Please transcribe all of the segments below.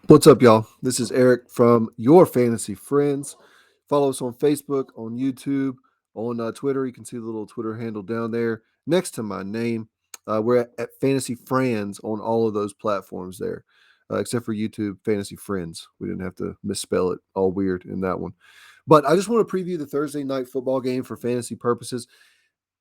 What's up, y'all? This is Erik from Your Fantasy Friends. Follow us on Facebook, on YouTube, on Twitter. You can see the little Twitter handle down there next to my name. We're at Fantasy Friends on all of those platforms there, except for YouTube, Fantasy Friends. We didn't have to misspell it all weird in that one. But I just want to preview the Thursday night football game for fantasy purposes.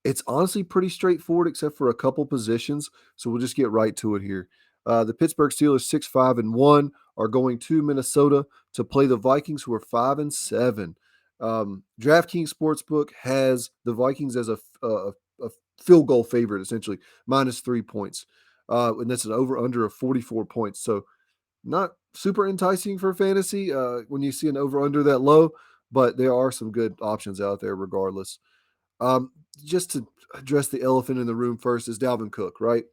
It's honestly pretty straightforward, except for a couple positions. So we'll just get right to it here. The Pittsburgh Steelers, 6-5-1, are going to Minnesota to play the Vikings, who are 5-7. DraftKings Sportsbook has the Vikings as a field goal favorite, essentially, minus 3 points. And that's an over-under of 44 points. So not super enticing for fantasy when you see an over-under that low, but there are some good options out there regardless. Just to address the elephant in the room first is Dalvin Cook, right?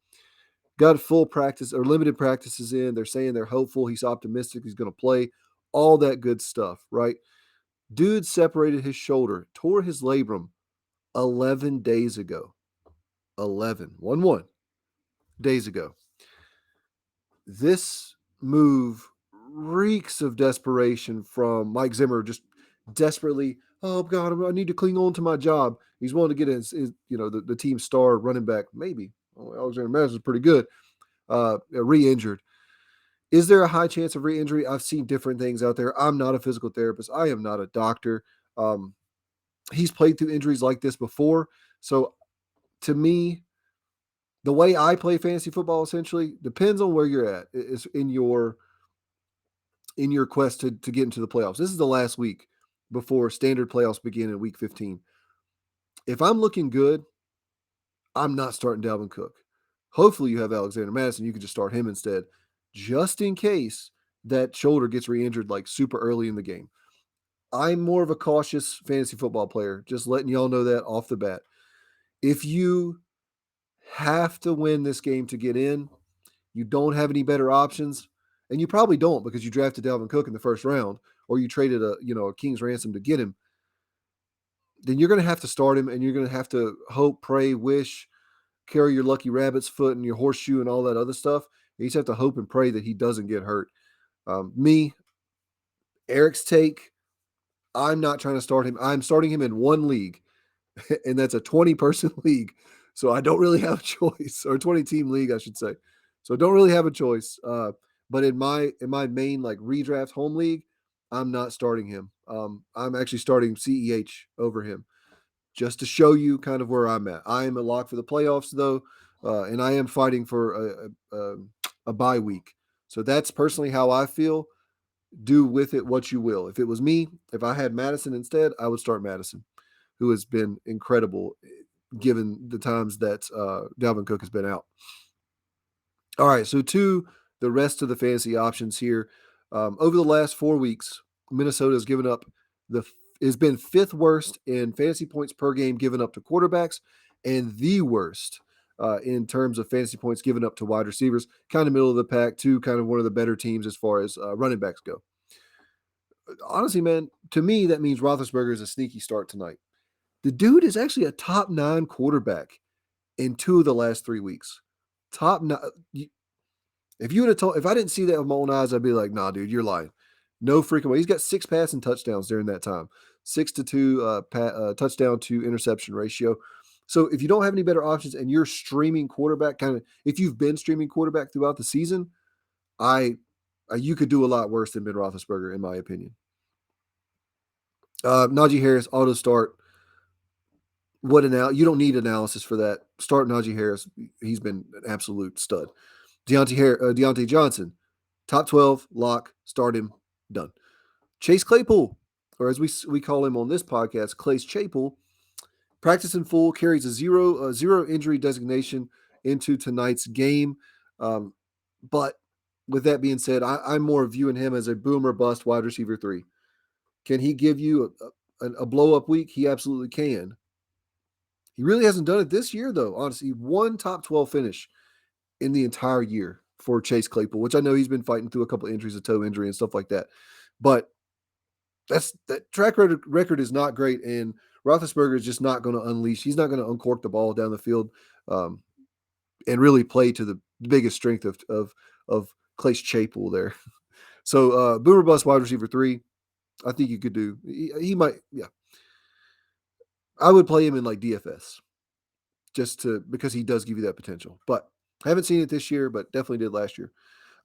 Got full practice or limited practices in. They're saying they're hopeful. He's optimistic. He's going to play. All that good stuff, right? Dude separated his shoulder, tore his labrum 11 days ago. 1 days ago. This move reeks of desperation from Mike Zimmer, just desperately, oh God, I need to cling on to my job. He's willing to get his the team star running back, maybe. Alexander Madison is pretty good, re-injured. Is there a high chance of re-injury? I've seen different things out there. I'm not a physical therapist. I am not a doctor. He's played through injuries like this before. So to me, the way I play fantasy football essentially depends on where you're at. It's in your quest to get into the playoffs. This is the last week before standard playoffs begin in week 15. If I'm looking good, I'm not starting Dalvin Cook. Hopefully you have Alexander Madison. You can just start him instead, just in case that shoulder gets re-injured like super early in the game. I'm more of a cautious fantasy football player, just letting y'all know that off the bat. If you have to win this game to get in, you don't have any better options, and you probably don't because you drafted Dalvin Cook in the first round or you traded a king's ransom to get him, then you're going to have to start him, and you're going to have to hope, pray, wish, carry your lucky rabbit's foot and your horseshoe and all that other stuff. You just have to hope and pray that he doesn't get hurt. Erik's take, I'm not trying to start him. I'm starting him in one league, and that's a 20-person league. So I don't really have a choice, or a 20-team league, I should say. So I don't really have a choice. But in my main like redraft home league, I'm not starting him. I'm actually starting CEH over him, just to show you kind of where I'm at. I am a lock for the playoffs, though, and I am fighting for a bye week. So that's personally how I feel. Do with it what you will. If it was me, if I had Madison instead, I would start Madison, who has been incredible given the times that Dalvin Cook has been out. All right, so to the rest of the fantasy options here. Over the last 4 weeks, Minnesota has been fifth worst in fantasy points per game given up to quarterbacks, and the worst in terms of fantasy points given up to wide receivers. Kind of middle of the pack, to kind of one of the better teams as far as running backs go. Honestly, man, to me, that means Roethlisberger is a sneaky start tonight. The dude is actually a top 9 quarterback in 2 of the last 3 weeks. Top 9. If I didn't see that with my own eyes, I'd be like, nah, dude, you're lying. No freaking way. He's got 6 passing touchdowns during that time. 6-2 touchdown to interception ratio. So if you don't have any better options and you're streaming quarterback, if you've been streaming quarterback throughout the season, you could do a lot worse than Ben Roethlisberger, in my opinion. Najee Harris, auto start. You don't need analysis for that. Start Najee Harris. He's been an absolute stud. Deontay Johnson, top 12, lock, start him, done. Chase Claypool, or as we call him on this podcast, Clay's Chapel, practice in full, carries a zero injury designation into tonight's game. But with that being said, I'm more viewing him as a boom or bust wide receiver 3. Can he give you a blow-up week? He absolutely can. He really hasn't done it this year, though, honestly. One top 12 finish in the entire year for Chase Claypool, which I know he's been fighting through a couple of injuries, a toe injury and stuff like that. But that track record is not great, and Roethlisberger is just not going to unleash. He's not going to uncork the ball down the field and really play to the biggest strength of Clay's Chapel there. So Boomer Bust wide receiver 3, I think you could do. He might, yeah. I would play him in like DFS because he does give you that potential. But I haven't seen it this year, but definitely did last year.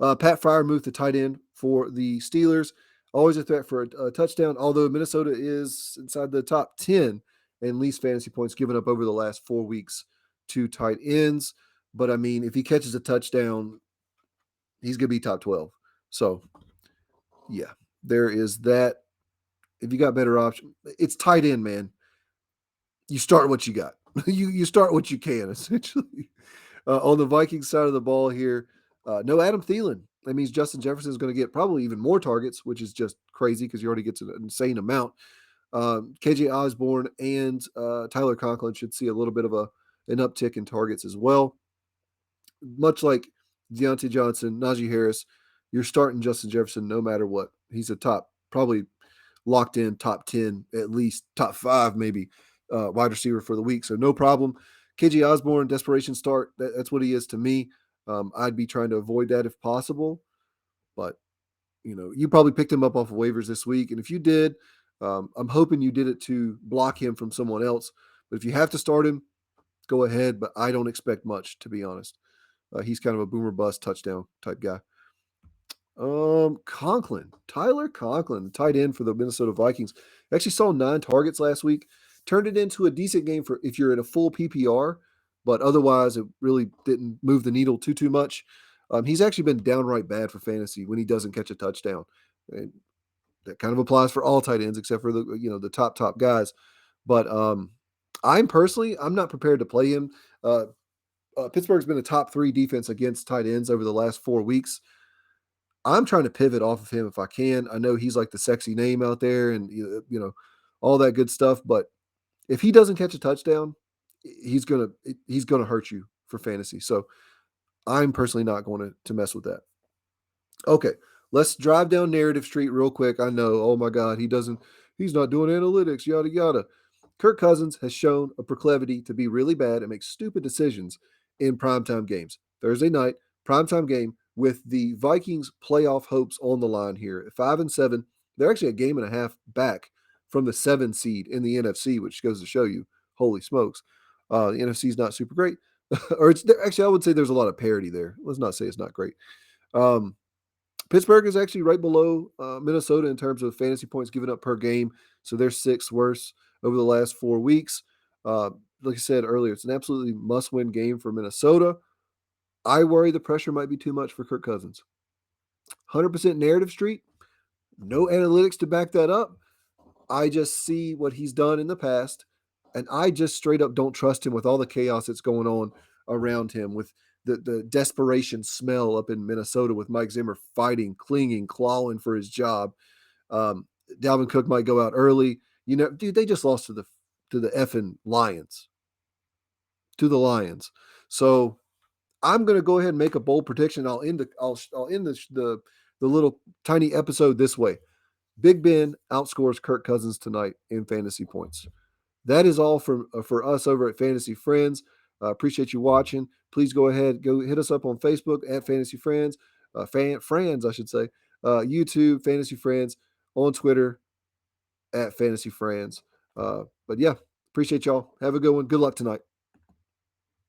Pat Freiermuth, the tight end for the Steelers, always a threat for a touchdown, although Minnesota is inside the top 10 in least fantasy points given up over the last 4 weeks to tight ends. But I mean, if he catches a touchdown, he's going to be top 12. So, yeah, there is that. If you got better options, it's tight end, man. You start what you got. you start what you can, essentially. On the Vikings side of the ball here, no Adam Thielen. That means Justin Jefferson is going to get probably even more targets, which is just crazy because he already gets an insane amount. KJ Osborne and Tyler Conklin should see a little bit of an uptick in targets as well. Much like Deontay Johnson, Najee Harris, you're starting Justin Jefferson no matter what. He's a probably locked in top 10, at least top 5 maybe, wide receiver for the week. So no problem. KJ Osborne, desperation start. That's what he is to me. I'd be trying to avoid that if possible. But, you probably picked him up off of waivers this week. And if you did, I'm hoping you did it to block him from someone else. But if you have to start him, go ahead. But I don't expect much, to be honest. He's kind of a boomer bust touchdown type guy. Tyler Conklin, tight end for the Minnesota Vikings, actually saw 9 targets last week. Turned it into a decent game for if you're in a full PPR, but otherwise it really didn't move the needle too much. He's actually been downright bad for fantasy when he doesn't catch a touchdown. And that kind of applies for all tight ends except for the top guys. But I'm not prepared to play him. Pittsburgh's been a top 3 defense against tight ends over the last 4 weeks. I'm trying to pivot off of him if I can. I know he's like the sexy name out there and all that good stuff, but if he doesn't catch a touchdown, he's going to hurt you for fantasy. So I'm personally not going to mess with that. Okay, let's drive down narrative street real quick. I know, oh my God, he's not doing analytics, yada yada. Kirk Cousins has shown a proclivity to be really bad and make stupid decisions in primetime games. Thursday night, primetime game with the Vikings playoff hopes on the line here. At 5-7, they're actually a game and a half back from the 7 seed in the NFC, which goes to show you, holy smokes. The NFC is not super great. Or actually, I would say there's a lot of parity there. Let's not say it's not great. Pittsburgh is actually right below Minnesota in terms of fantasy points given up per game. So they're 6th worst over the last 4 weeks. Like I said earlier, it's an absolutely must-win game for Minnesota. I worry the pressure might be too much for Kirk Cousins. 100% narrative street. No analytics to back that up. I just see what he's done in the past, and I just straight up don't trust him with all the chaos that's going on around him, with the desperation smell up in Minnesota with Mike Zimmer fighting, clinging, clawing for his job. Dalvin Cook might go out early. Dude, they just lost to the effing Lions. To the Lions. So I'm going to go ahead and make a bold prediction. I'll end the little tiny episode this way. Big Ben outscores Kirk Cousins tonight in fantasy points. That is all for us over at Fantasy Friends. Appreciate you watching. Please go ahead, go hit us up on Facebook at Fantasy Friends, Friends, I should say. YouTube, Fantasy Friends, on Twitter at Fantasy Friends. But yeah, appreciate y'all. Have a good one. Good luck tonight.